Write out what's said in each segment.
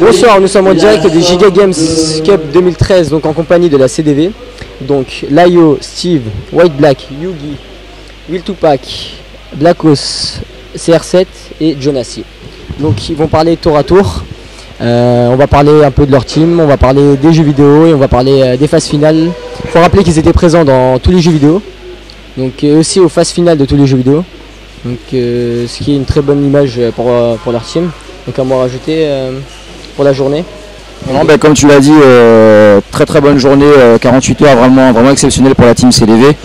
Bonsoir, nous sommes en direct des Giga Games Cup 2013, donc en compagnie de la CDV. Donc Layo, Steve, White Black, Yugi, Will Tupac, Blackos, CR7 et Jonassi. Donc ils vont parler tour à tour. On va parler un peu de leur team, on va parler des jeux vidéo et on va parler des phases finales. Il faut rappeler qu'ils étaient présents dans tous les jeux vidéo, donc aussi aux phases finales de tous les jeux vidéo. Donc ce qui est une très bonne image pour leur team. Donc un mot à rajouter pour la journée. Non, comme tu l'as dit, très bonne journée, 48 heures vraiment exceptionnelle pour la team CDV.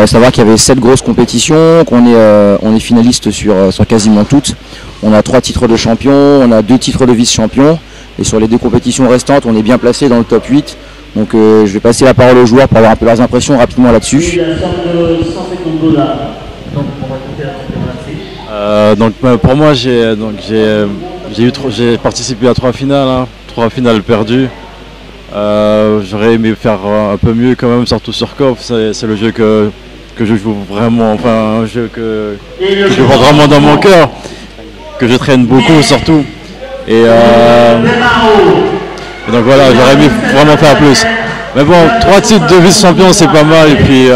Savoir qu'il y avait 7 grosses compétitions, qu'on est finaliste sur quasiment toutes. On a 3 titres de champion, on a 2 titres de vice-champion. Et sur les 2 compétitions restantes, on est bien placé dans le top 8. Donc je vais passer la parole aux joueurs pour avoir un peu leurs impressions rapidement là-dessus. Pour moi, j'ai participé à 3 finales, 3 finales perdues. J'aurais aimé faire un peu mieux quand même, surtout sur KOF. C'est le jeu que je joue vraiment, enfin un jeu que je vois vraiment dans mon cœur, que je traîne beaucoup surtout. Et donc voilà, j'aurais aimé vraiment faire plus. Mais bon, 3 titres de vice-champion c'est pas mal et puis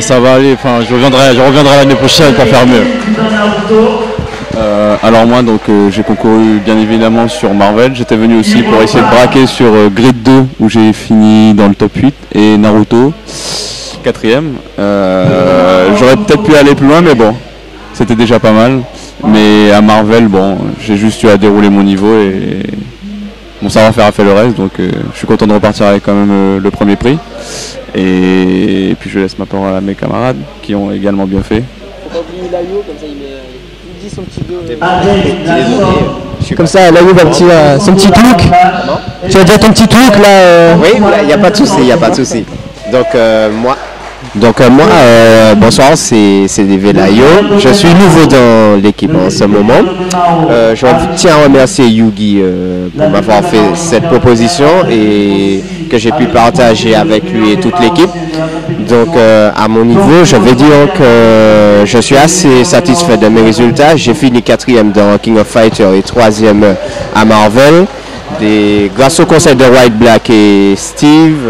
ça va aller. Enfin, je reviendrai l'année prochaine pour faire mieux. Alors moi j'ai concouru bien évidemment sur Marvel, j'étais venu aussi pour essayer de braquer sur Grid 2 où j'ai fini dans le top 8 et Naruto 4ème. J'aurais peut-être pu aller plus loin mais bon, c'était déjà pas mal. Mais à Marvel, j'ai juste eu à dérouler mon niveau et mon savoir-faire a fait le reste, donc je suis content de repartir avec quand même le premier prix. Et puis je laisse ma parole à mes camarades qui ont également bien fait. Faut pas oublier Layo, comme ça il dit son petit dos. Comme ça, Layo va son petit look. Tu vas dire ton petit look là Oui, il n'y a pas de souci, Donc moi, bonsoir, c'est CDV Layo. Je suis nouveau dans l'équipe en ce moment. Je tiens à remercier Yugi pour m'avoir fait cette proposition et que j'ai pu partager avec lui et toute l'équipe. Donc à mon niveau, je vais dire que je suis assez satisfait de mes résultats. J'ai fini 4e dans King of Fighters et 3e à Marvel. Grâce au conseil de White Black et Steve,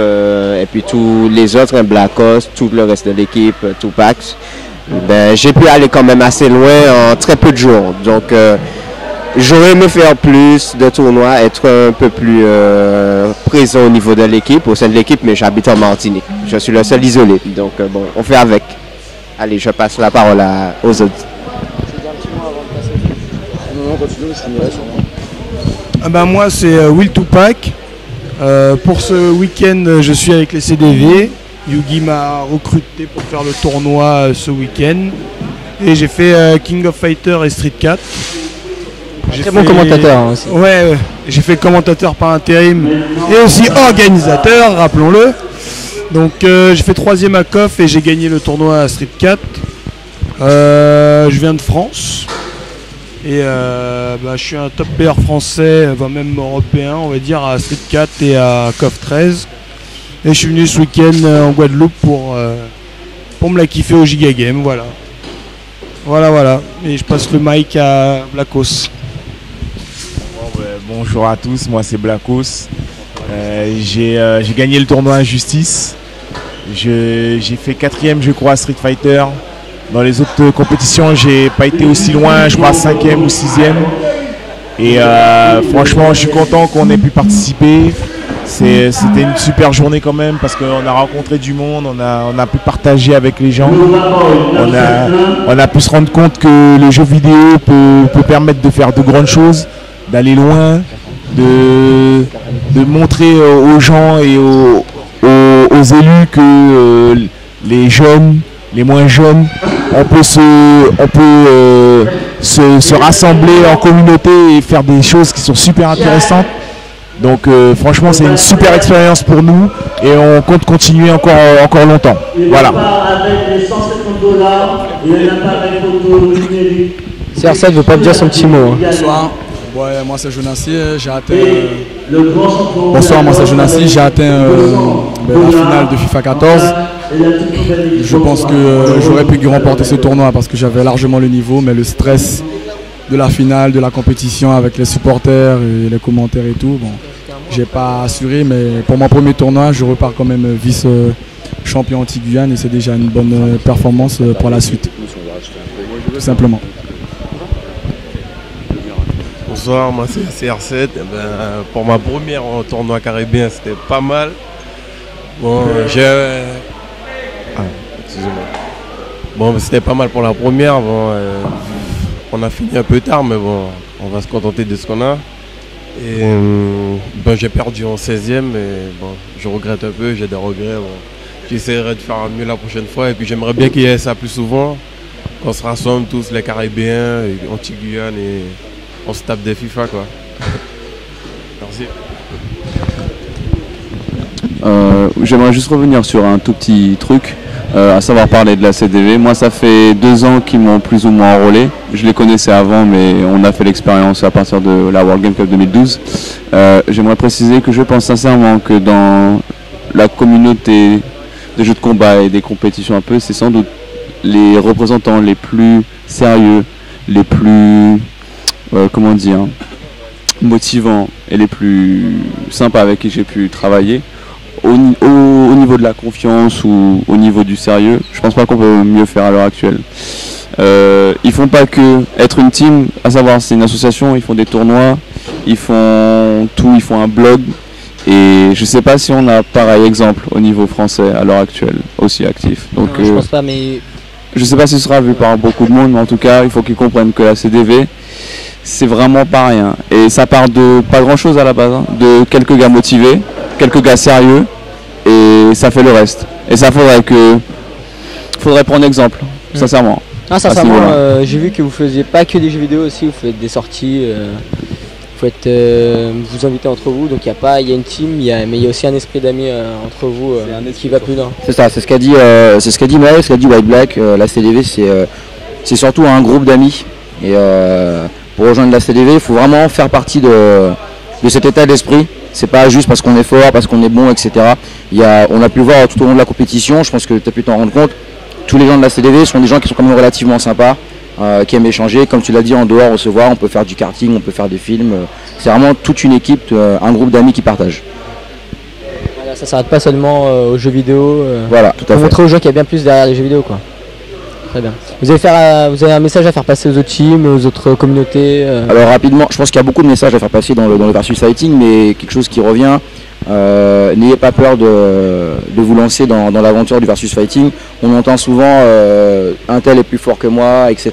et puis tous les autres, Blackos, tout le reste de l'équipe, Tupac, j'ai pu aller quand même assez loin en très peu de jours. Donc j'aurais aimé faire plus de tournois, être un peu plus présent au niveau de l'équipe, au sein de l'équipe, mais j'habite en Martinique. Je suis le seul isolé, donc on fait avec. Allez, je passe la parole aux autres. Moi c'est Will Tupac. Pour ce week-end je suis avec les CDV. Yugi m'a recruté pour faire le tournoi ce week-end. Et j'ai fait King of Fighters et Street 4. Très bon commentateur aussi. Ouais, j'ai fait commentateur par intérim et aussi organisateur, rappelons-le. Donc j'ai fait 3e à KOF et j'ai gagné le tournoi à Street 4. Je viens de France. Et je suis un top player français, même européen, on va dire, à Street 4 et à KOF 13. Et je suis venu ce week-end en Guadeloupe pour me la kiffer au Giga Game, voilà. Voilà. Et je passe le mic à Blackos. Bonjour à tous, moi c'est Blackos. J'ai gagné le tournoi Injustice. J'ai fait 4e, je crois, à Street Fighter. Dans les autres compétitions, j'ai pas été aussi loin, je crois 5e ou 6e. Et franchement, je suis content qu'on ait pu participer. C'était une super journée quand même parce qu'on a rencontré du monde, on a pu partager avec les gens. On a pu se rendre compte que le jeu vidéo peut permettre de faire de grandes choses, d'aller loin, de montrer aux gens et aux élus que les jeunes, les moins jeunes, on peut se rassembler en communauté et faire des choses qui sont super intéressantes. Donc franchement c'est une super expérience pour nous et on compte continuer encore longtemps. Voilà. CR7 veut pas te dire son petit mot. Bonsoir. Ouais, moi c'est Jonassi, j'ai atteint. Bonsoir, moi c'est Jonassi, j'ai atteint la finale de FIFA 14. Je pense que j'aurais pu remporter ce tournoi parce que j'avais largement le niveau, mais le stress de la finale, de la compétition avec les supporters et les commentaires et tout. Bon, j'ai pas assuré, mais pour mon premier tournoi, je repars quand même vice-champion anti-Guyane et c'est déjà une bonne performance pour la suite. Tout simplement. Bonsoir, moi c'est CR7. Eh ben, pour ma première tournoi caribéen, c'était pas mal. Bon, excusez-moi. Bon, c'était pas mal pour la première. Bon, on a fini un peu tard, mais bon, on va se contenter de ce qu'on a. Et ben, j'ai perdu en 16e, mais bon, je regrette un peu, j'ai des regrets. Bon. J'essaierai de faire mieux la prochaine fois. Et puis j'aimerais bien qu'il y ait ça plus souvent. Qu'on se rassemble tous les Caribéens, Antilles-Guyane et on se tape des FIFA quoi. Merci. J'aimerais juste revenir sur un tout petit truc, à savoir parler de la CDV. Moi ça fait 2 ans qu'ils m'ont plus ou moins enrôlé. Je les connaissais avant mais on a fait l'expérience à partir de la World Game Cup 2012. J'aimerais préciser que je pense sincèrement que dans la communauté des jeux de combat et des compétitions un peu, c'est sans doute les représentants les plus sérieux, les plus comment dire, motivants et les plus sympas avec qui j'ai pu travailler. Au niveau de la confiance ou au niveau du sérieux, je pense pas qu'on peut mieux faire à l'heure actuelle. Ils font pas que être une team, à savoir c'est une association, ils font des tournois, ils font tout, ils font un blog et je sais pas si on a pareil exemple au niveau français à l'heure actuelle aussi actif. Donc non, je pense pas, mais je sais pas si ce sera vu par beaucoup de monde, mais en tout cas il faut qu'ils comprennent que la CDV c'est vraiment pas rien et ça part de pas grand chose à la base, hein, de quelques gars motivés, quelques gars sérieux et ça fait le reste. Et ça faudrait prendre exemple, sincèrement. Ah, sincèrement, j'ai vu que vous faisiez pas que des jeux vidéo aussi, vous faites des sorties, vous invitez entre vous, donc il y a une team, mais il y a aussi un esprit d'amis entre vous qui va plus loin. C'est ça, c'est ce qu'a dit Maël, ce qu'a dit White Black. La CDV c'est surtout un groupe d'amis et pour rejoindre la CDV il faut vraiment faire partie de cet état d'esprit. C'est pas juste parce qu'on est fort, parce qu'on est bon, etc. On a pu le voir tout au long de la compétition, je pense que tu as pu t'en rendre compte. Tous les gens de la CDV sont des gens qui sont quand même relativement sympas, qui aiment échanger. Comme tu l'as dit, en dehors, on se voit, on peut faire du karting, on peut faire des films. C'est vraiment toute une équipe, un groupe d'amis qui partagent. Voilà, ça s'arrête pas seulement aux jeux vidéo. Voilà, tout à fait. Pour montrer aux gens qu'il y a bien plus derrière les jeux vidéo, quoi. Très bien. Vous avez un message à faire passer aux autres teams, aux autres communautés Alors rapidement, je pense qu'il y a beaucoup de messages à faire passer dans le versus fighting, mais quelque chose qui revient, n'ayez pas peur de vous lancer dans l'aventure du versus fighting. On entend souvent un tel est plus fort que moi, etc.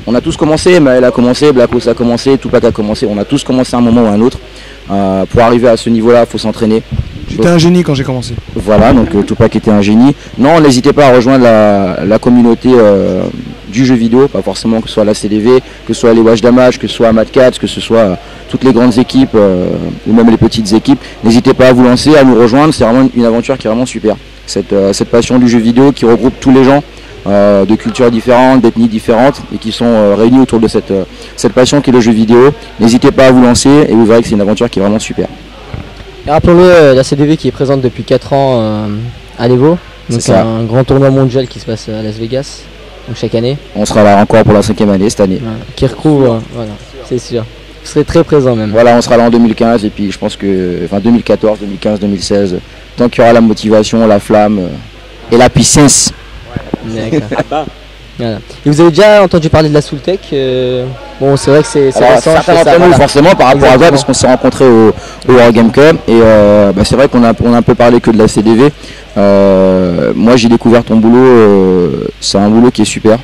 On a tous commencé, Maël a commencé, Blackos a commencé, Tupac a commencé, on a tous commencé à un moment ou à un autre. Pour arriver à ce niveau-là, il faut s'entraîner. J'étais un génie quand j'ai commencé. Voilà, donc Tupac était un génie. Non, n'hésitez pas à rejoindre la communauté du jeu vidéo, pas forcément que ce soit la CDV, que ce soit les Watch Damage, que ce soit Mad Cats, que ce soit toutes les grandes équipes ou même les petites équipes. N'hésitez pas à vous lancer, à nous rejoindre, c'est vraiment une aventure qui est vraiment super. Cette passion du jeu vidéo qui regroupe tous les gens de cultures différentes, d'ethnies différentes et qui sont réunis autour de cette passion qui est le jeu vidéo. N'hésitez pas à vous lancer et vous verrez que c'est une aventure qui est vraiment super. Et rappelons-le, la CDV qui est présente depuis 4 ans à l'Evo, donc c'est un grand tournoi mondial qui se passe à Las Vegas, donc chaque année. On sera là encore pour la 5e année cette année. Ouais, qui recouvre, voilà, c'est sûr. Vous serez très présent même. Voilà, on sera là en 2015 et puis je pense que 2014, 2015, 2016, tant qu'il y aura la motivation, la flamme et la puissance. D'accord. Voilà. Et vous avez déjà entendu parler de la Soultech Bon, c'est vrai que c'est récent. Certains d'entre nous, forcément, par rapport à toi, parce qu'on s'est rencontrés au World Game Cup. Et c'est vrai qu'on a un peu parlé que de la CDV. Moi, j'ai découvert ton boulot. C'est un boulot qui est super.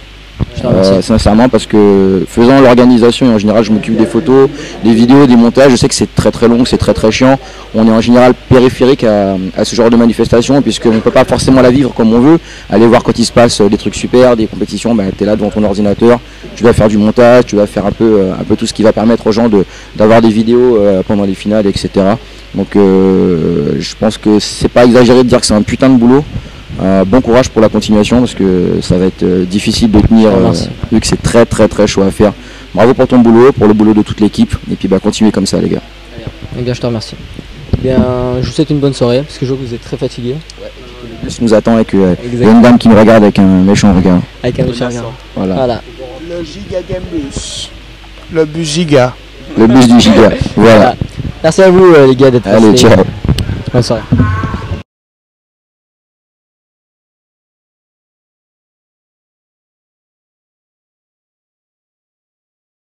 Sincèrement, parce que faisant l'organisation, et en général je m'occupe des photos, des vidéos, des montages, je sais que c'est très très long, c'est très très chiant. On est en général périphérique à ce genre de manifestation puisqu'on ne peut pas forcément la vivre comme on veut. Aller voir quand il se passe des trucs super, des compétitions, tu es là devant ton ordinateur, tu vas faire du montage, tu vas faire un peu tout ce qui va permettre aux gens d'avoir des vidéos pendant les finales, etc. Donc je pense que c'est pas exagéré de dire que c'est un putain de boulot. Bon courage pour la continuation parce que ça va être difficile de tenir vu que c'est très très très chaud à faire. Bravo pour ton boulot, pour le boulot de toute l'équipe et puis continuez comme ça les gars. Eh bien je te remercie. Bien, je vous souhaite une bonne soirée parce que je vois que vous êtes très fatigué. Ouais, le bus nous attend et qu'il y a une dame qui nous regarde avec un méchant regard. Avec un méchant regard. Voilà. Le Giga Game Bus. Le bus giga. Le bus du giga. Voilà. Merci à vous les gars d'être Allez, passés. ciao. Bonne soirée.